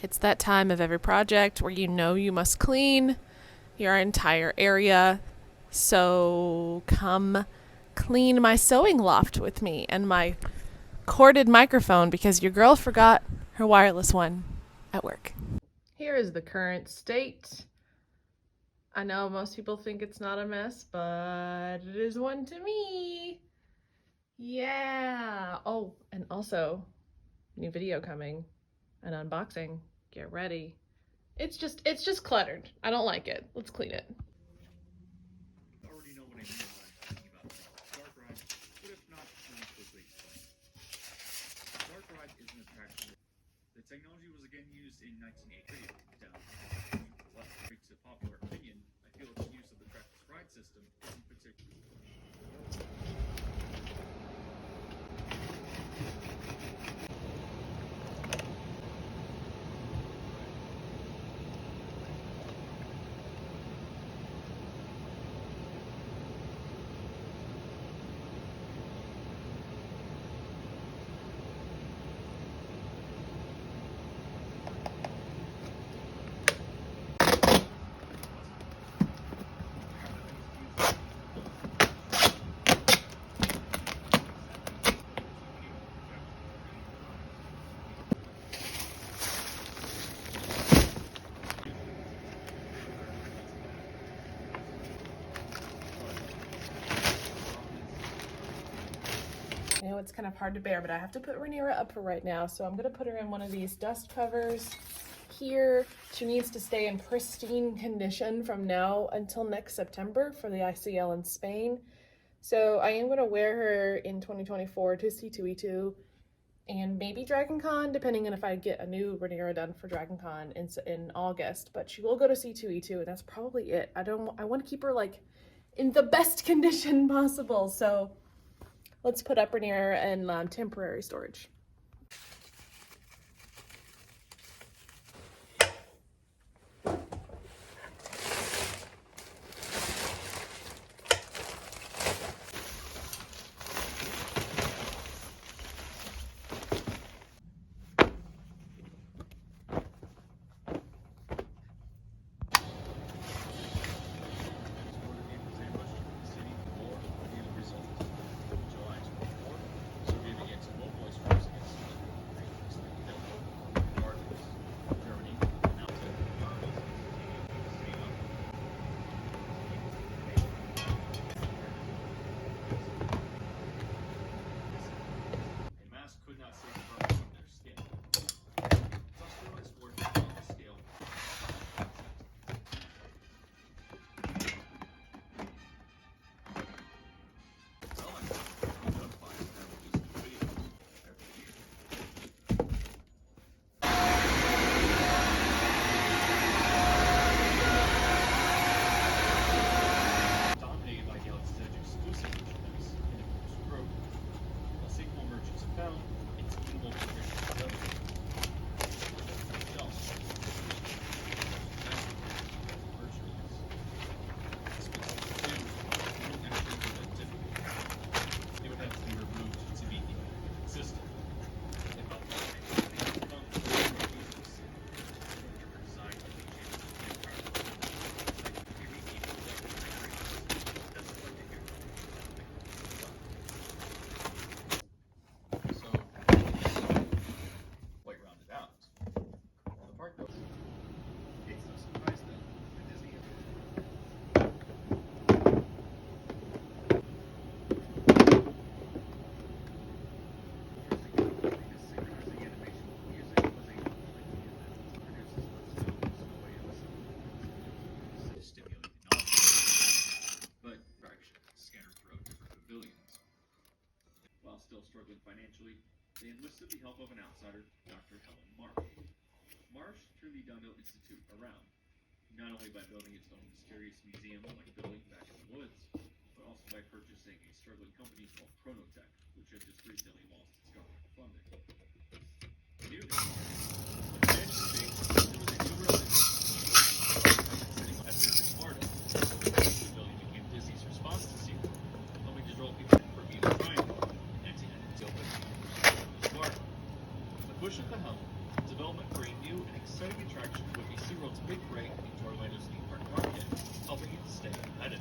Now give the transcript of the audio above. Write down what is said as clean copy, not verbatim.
It's that time of every project where you know you must clean your entire area. So come clean my sewing loft with me and my corded microphone because your girl forgot her wireless one at work. Here is the current state. I know most people think it's not a mess, but it is one to me. Yeah. Oh, and also, new video coming, an unboxing. Get ready. It's just cluttered. I don't like it. Let's clean it. Already know what I mean when I'm talking about dark ride, but if not, let me quickly explain. Dark ride is an attraction. The technology was again used in 1983. Down to popular opinion, I feel its use of the trackless ride system in particular. I know it's kind of hard to bear, but I have to put Rhaenyra up for right now, so I'm gonna put her in one of these dust covers here. She needs to stay in pristine condition from now until next September for the ICL in Spain. So I am gonna wear her in 2024 to C2E2 and maybe Dragon Con, depending on if I get a new Rhaenyra done for Dragon Con in August. But she will go to C2E2, and that's probably it. I want to keep her like in the best condition possible. So let's put up Rhaenyra in temporary storage. Struggling financially, they enlisted the help of an outsider, Dr. Helen Marsh. Marsh turned the Dundell Institute around, not only by building its own mysterious museum-like building back in the woods, but also by purchasing a struggling company called Chronotech, which had just recently lost its government funding. New this year, there was a new realization at Florida. The building became Disney's response to Sequel, helping to draw people from Bermuda Triangle. Push at the helm, development for a new and exciting world's big break into Orlando's theme park market, helping it stay competitive.